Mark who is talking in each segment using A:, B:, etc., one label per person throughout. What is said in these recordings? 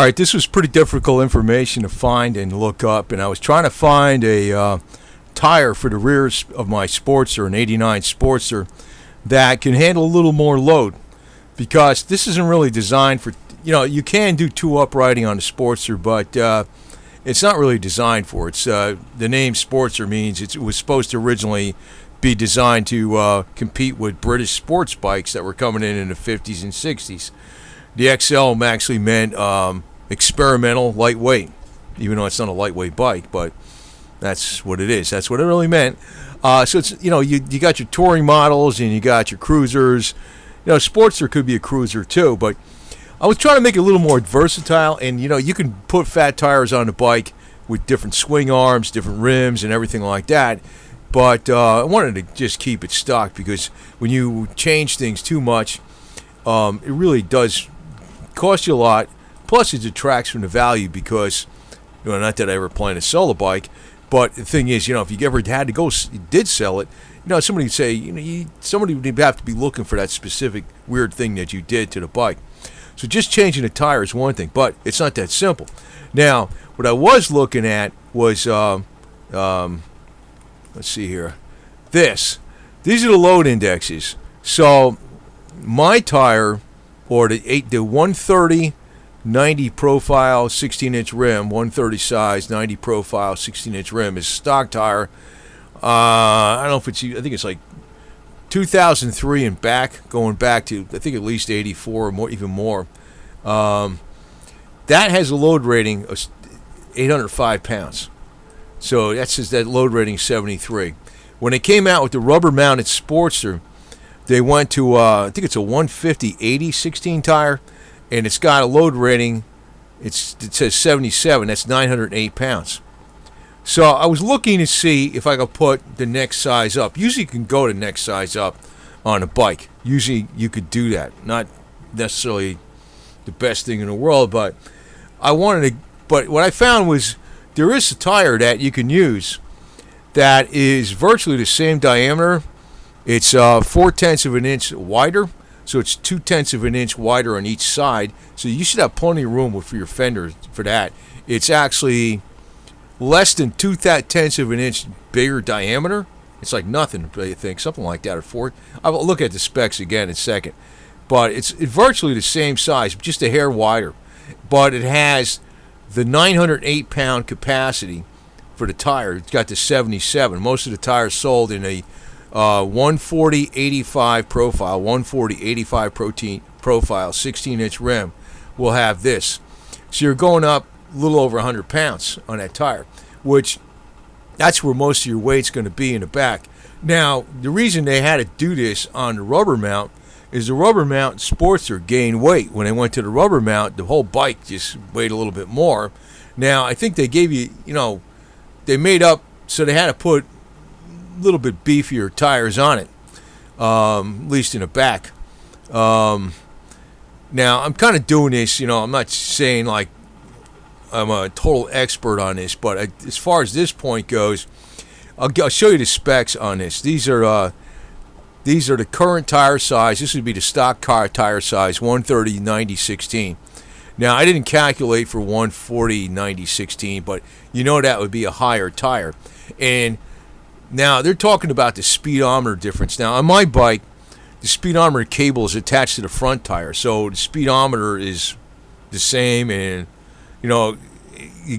A: All right, this was pretty difficult information to find and look up, and I was trying to find a tire for the rears of my Sportster, an '89 Sportster, that can handle a little more load, because this isn't really designed for, you can do two uprighting on the Sportster, but it's not really designed for it. It's the name Sportster means it was supposed to originally be designed to compete with British sports bikes that were coming in the 50s and 60s. The XL actually meant experimental lightweight, even though it's not a lightweight bike, but that's what it is. That's what it really meant. So it's, you got your touring models and you got your cruisers. Sportster could be a cruiser too, but I was trying to make it a little more versatile, and you can put fat tires on the bike with different swing arms, different rims, and everything like that. But I wanted to just keep it stock, because when you change things too much, it really does cost you a lot. Plus, it detracts from the value, because, not that I ever plan to sell a bike, but the thing is, if you ever had to go, did sell it, somebody would say, somebody would have to be looking for that specific weird thing that you did to the bike. So just changing the tire is one thing, but it's not that simple. Now, what I was looking at was, let's see here, these are the load indexes. So my tire, or the 130 90 profile 16-inch rim, 130 size 90 profile 16-inch rim, is stock tire. I don't know if it's, I think it's like 2003 and back, going back to, I think, at least 84 or more, even more. That has a load rating of 805 pounds. So that says that load rating is 73. When they came out with the rubber-mounted Sportster, they went to, I think it's a 150/80 16 tire, and it's got a load rating, it says 77. That's 908 pounds. So I was looking to see if I could put the next size up. Usually you can go to next size up on a bike. Usually you could do that. Not necessarily the best thing in the world, but but what I found was there is a tire that you can use that is virtually the same diameter. It's 4/10 of an inch wider, so it's 2/10 of an inch wider on each side. So you should have plenty of room for your fender for that. It's actually less than 2/10 of an inch bigger diameter. It's like nothing, I think, something like that. I'll look at the specs again in a second. But it's virtually the same size, just a hair wider. But it has the 908-pound capacity for the tire. It's got the 77. Most of the tires sold in a 140/85 profile, 140/85 profile, 16-inch rim will have this. So you're going up a little over 100 pounds on that tire, which that's where most of your weight's going to be in the back. Now, the reason they had to do this on the rubber mount is the rubber mount Sportster gained weight. When they went to the rubber mount, the whole bike just weighed a little bit more. Now, I think they gave you, they made up, so they had to put a little bit beefier tires on it, at least in the back. Now, I'm kind of doing this, I'm not saying like I'm a total expert on this, but as far as this point goes, I'll show you the specs on this. These are the current tire size. This would be the stock car tire size, 130/90/16. Now, I didn't calculate for 140/90/16, but that would be a higher tire. And now they're talking about the speedometer difference. Now, on my bike, the speedometer cable is attached to the front tire, so the speedometer is the same, and your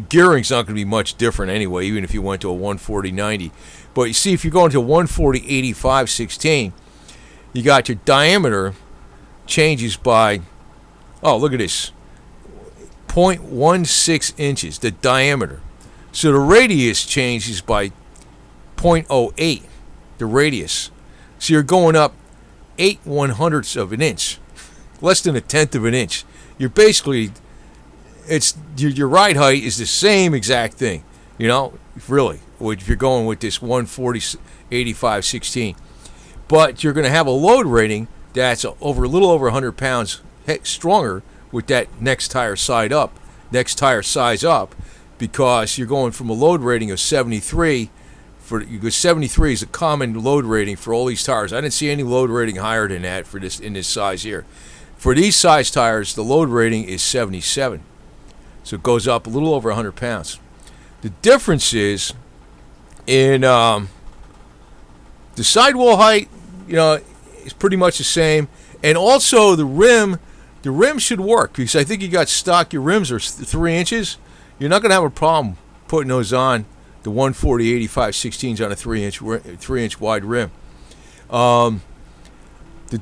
A: gearing's not going to be much different anyway, even if you went to a 140/90. But you see, if you're going to 140/85/16, you got your diameter changes by, look at this, 0.16 inches, the diameter. So the radius changes by 0.08, the radius. So you're going up 8/100ths of an inch, less than 1/10 of an inch. You're basically, your ride height is the same exact thing, really, if you're going with this 140/85/16. But you're going to have a load rating that's a little over 100 pounds stronger with that next tire size up, because you're going from a load rating of 73. Because 73 is a common load rating for all these tires. I didn't see any load rating higher than that for this in this size here. For these size tires, the load rating is 77. So it goes up a little over 100 pounds. The difference is in the sidewall height, is pretty much the same. And also the rim should work, because I think you got stock, your rims are 3 inches. You're not going to have a problem putting those on, the 140 85/16s on a 3-inch wide rim. The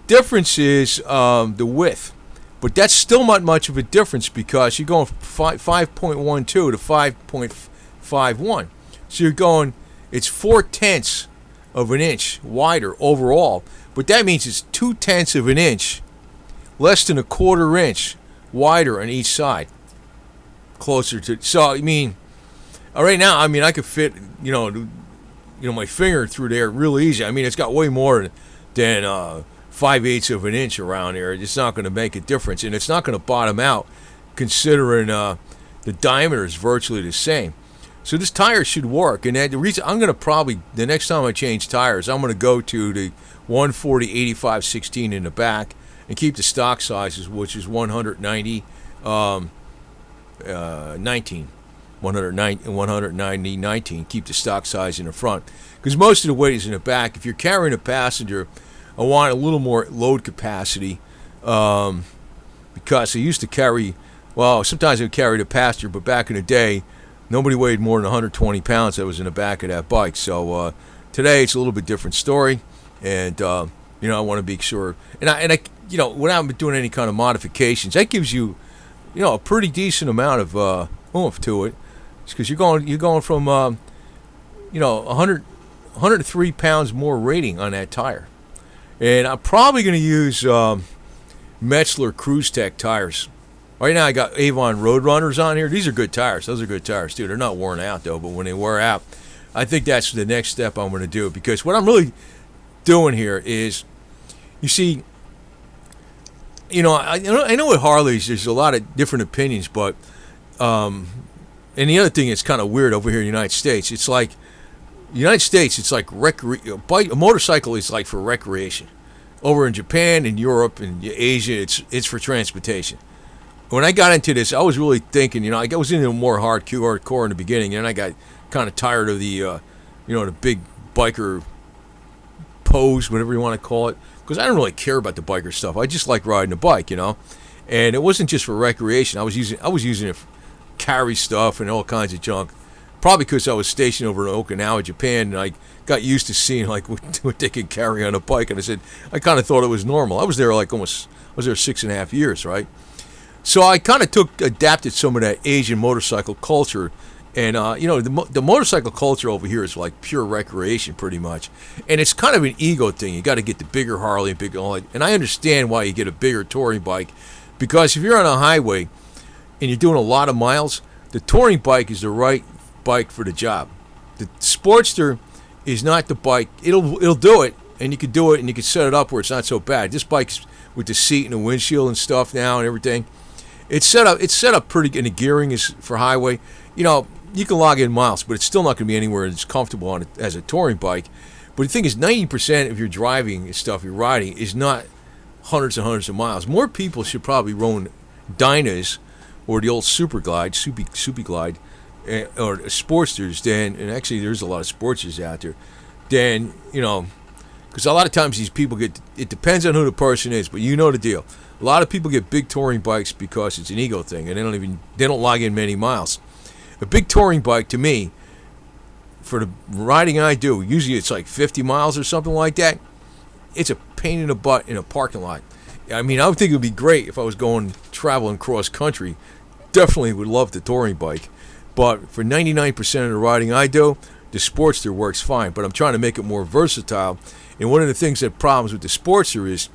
A: difference is the width. But that's still not much of a difference, because you're going from 5.12 to 5.51. So you're going, it's 0.4 of an inch wider overall. But that means it's 0.2 of an inch, less than a 1/4 inch wider on each side. Closer to, so I mean, right now, I mean, I could fit, my finger through there real easy. I mean, it's got way more than 5/8 of an inch around here. It's not going to make a difference, and it's not going to bottom out, considering the diameter is virtually the same. So this tire should work, and the reason I'm going to probably, the next time I change tires, I'm going to go to the 140 85/16 in the back and keep the stock sizes, which is 190 19. 190 19. Keep the stock size in the front, because most of the weight is in the back. If you're carrying a passenger, I want a little more load capacity, because I used to carry, well, sometimes I would carry the passenger, but back in the day, nobody weighed more than 120 pounds that was in the back of that bike. So today it's a little bit different story, and I want to be sure. And I without doing any kind of modifications, that gives you, a pretty decent amount of oomph to it, because you're going from 103 pounds more rating on that tire. And I'm probably going to use Metzler Cruise Tech tires. Right now I got Avon Roadrunners on here. These are good tires. Those are good tires, too. They're not worn out, though, but when they wear out, I think that's the next step I'm going to do. Because what I'm really doing here is, you see, I know with Harleys there's a lot of different opinions, but and the other thing that's kind of weird over here in the United States, it's like, it's like a motorcycle is like for recreation. Over in Japan and Europe and Asia, it's for transportation. When I got into this, I was really thinking, I was into more hardcore in the beginning, and I got kind of tired of the, the big biker pose, whatever you want to call it, because I don't really care about the biker stuff. I just like riding a bike, and it wasn't just for recreation. I was using it for carry stuff and all kinds of junk. Probably because I was stationed over in Okinawa, Japan, and I got used to seeing like what they could carry on a bike, and I kind of thought it was normal. I was there 6.5 years, right? So I kind of adapted some of that Asian motorcycle culture, and the motorcycle culture over here is like pure recreation, pretty much, and it's kind of an ego thing. You got to get the bigger Harley and I understand why you get a bigger touring bike, because if you're on a highway and you're doing a lot of miles, the touring bike is the right bike for the job. The Sportster is not the bike. It'll do it, and you can do it, and you can set it up where it's not so bad. This bike's with the seat and the windshield and stuff now and everything. It's set up pretty good, and the gearing is for highway. You can log in miles, but it's still not going to be anywhere as comfortable on it as a touring bike. But the thing is, 90% of your driving and stuff you're riding is not hundreds and hundreds of miles. More people should probably own Dynas or the old Super Glide, or Sportsters, and actually there's a lot of Sportsters out there, because a lot of times these people it depends on who the person is, but you know the deal. A lot of people get big touring bikes because it's an ego thing, and they don't log in many miles. A big touring bike, to me, for the riding I do, usually it's like 50 miles or something like that. It's a pain in the butt in a parking lot. I mean, I would think it would be great if I was traveling cross country. Definitely would love the touring bike. But for 99% of the riding I do, the Sportster works fine. But I'm trying to make it more versatile. And one of the things that problems with the Sportster is,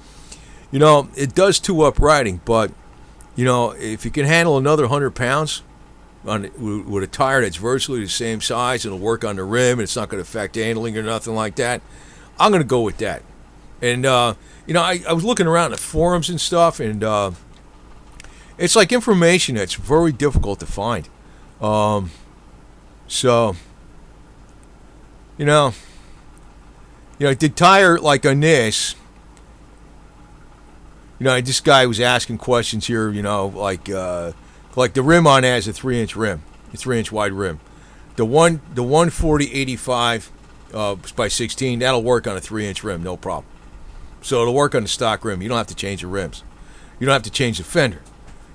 A: it does two-up riding. But, if you can handle another 100 pounds with a tire that's virtually the same size, it'll work on the rim, and it's not going to affect handling or nothing like that, I'm going to go with that. And, I was looking around at forums and stuff, and it's like information that's very difficult to find. So, the tire, like on this, this guy was asking questions here, Like the rim on that has a 3-inch rim, a 3-inch wide rim. The 140/85 by 16, that'll work on a 3-inch rim, no problem. So it'll work on the stock rim. You don't have to change the rims. You don't have to change the fender.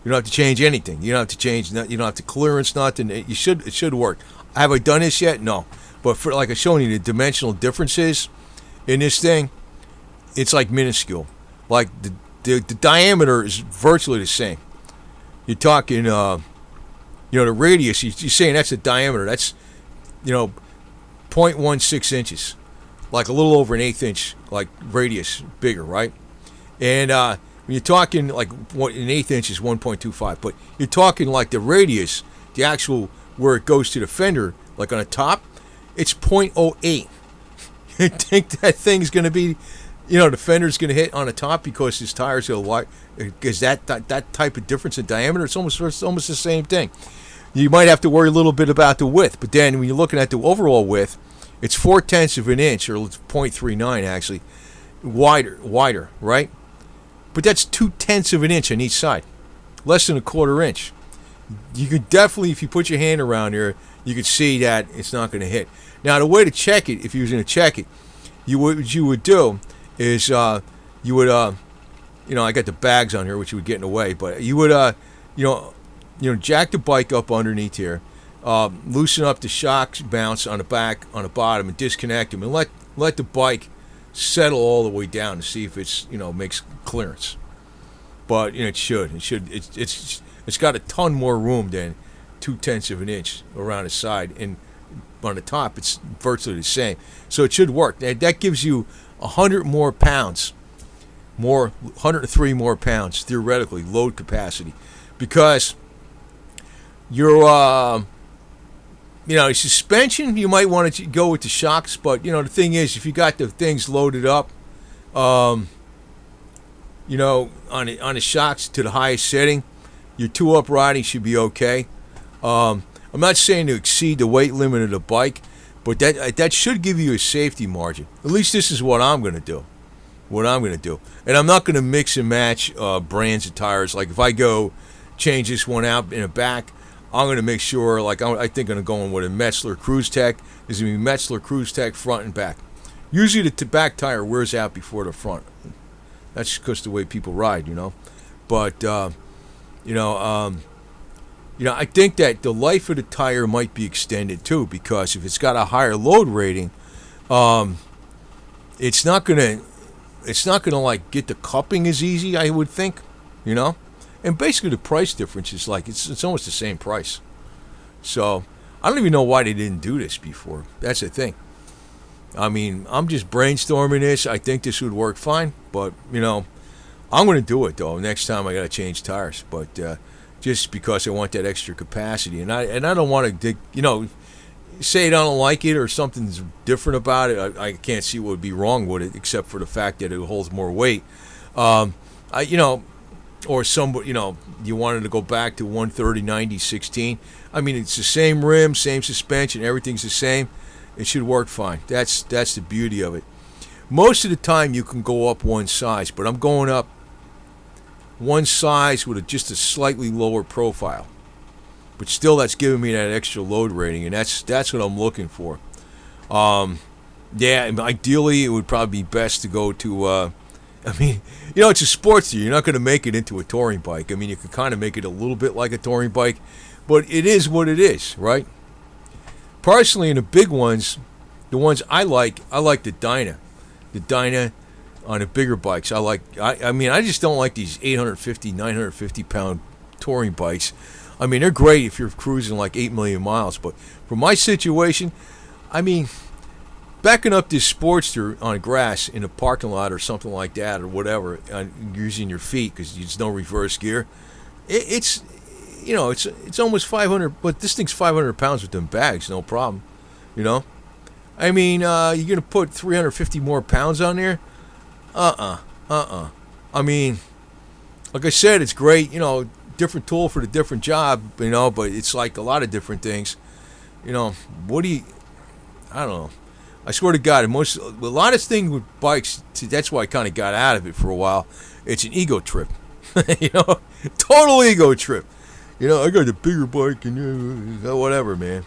A: You don't have to change anything. You don't have to change. You don't have to clearance nothing. It should work. Have I done this yet? No. But for like I'm showing you the dimensional differences in this thing, it's like minuscule. Like the diameter is virtually the same. You're talking, the radius. You're saying that's the diameter. That's, 0.16 inches, like a little over an 1/8 inch, like radius bigger, right? And when you're talking like an 1/8 inch is 1.25, but you're talking like the radius, the actual where it goes to the fender, like on the top, it's 0.08. You think that thing's going to be, the fender's going to hit on the top because his tires go wide? Because that type of difference in diameter, it's almost the same thing. You might have to worry a little bit about the width, but then when you're looking at the overall width, it's 0.4 of an inch, or it's 0.39 actually, wider, right? But that's 0.2 of an inch on each side, less than a 1/4 inch. You could definitely, if you put your hand around there, you could see that it's not going to hit. Now, the way to check it, if you was going to check it, what you would do is you would, I got the bags on here, which would get in the way, but you would, jack the bike up underneath here, loosen up the shocks bounce on the back, on the bottom, and disconnect them, and let the bike settle all the way down to see if it's, makes clearance. But it should. It's got a ton more room than 0.2 of an inch around the side, and on the top it's virtually the same. So it should work. That gives you 100 more pounds, 103 more pounds theoretically load capacity, because your suspension, you might want to go with the shocks, but the thing is, if you got the things loaded up, on the shocks to the highest setting, your 2-up riding should be okay. I'm not saying to exceed the weight limit of the bike, but that should give you a safety margin. At least this is what I'm going to do. And I'm not going to mix and match brands of tires. Like if I go change this one out in the back, I'm going to make sure, like I think I'm going with a Metzler Cruise Tech. There's going to be Metzler Cruise Tech front and back. Usually the back tire wears out before the front. That's because the way people ride, But, I think that the life of the tire might be extended too, because if it's got a higher load rating, it's not gonna like get the cupping as easy, I would think, And basically the price difference is like it's almost the same price. So I don't even know why they didn't do this before. That's the thing. I mean, I'm just brainstorming this. I think this would work fine, but I'm going to do it though. Next time I got to change tires, but just because I want that extra capacity, and I don't want to, say I don't like it or something's different about it. I can't see what would be wrong with it, except for the fact that it holds more weight. Or somebody, you wanted to go back to 130/90/16. I mean, it's the same rim, same suspension, everything's the same. It should work fine. That's the beauty of it. Most of the time you can go up one size, but I'm going up one size with just a slightly lower profile. But still, that's giving me that extra load rating, and that's what I'm looking for. Ideally, it would probably be best to go to, it's a Sportster. You're not going to make it into a touring bike. I mean, you can kind of make it a little bit like a touring bike, but it is what it is, right? Personally, in the big ones, the ones I like the Dyna. The Dyna on the bigger bikes. I just don't like these 850, 950 pound touring bikes. I mean, they're great if you're cruising like 8 million miles, but for my situation, backing up this Sportster on grass in a parking lot or something like that or whatever, using your feet because there's no reverse gear, it's almost 500, but this thing's 500 pounds with them bags, no problem, I mean, you're going to put 350 more pounds on there? I mean, like I said, it's great, different tool for the different job, but it's like a lot of different things. I don't know. I swear to God, a lot of things with bikes, that's why I kind of got out of it for a while. It's an ego trip. Total ego trip. I got the bigger bike and whatever, man.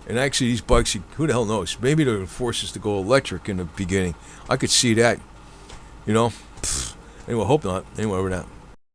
A: And actually, these bikes, who the hell knows? Maybe they're going to force us to go electric in the beginning. I could see that, Anyway, hope not. Anyway, we're not.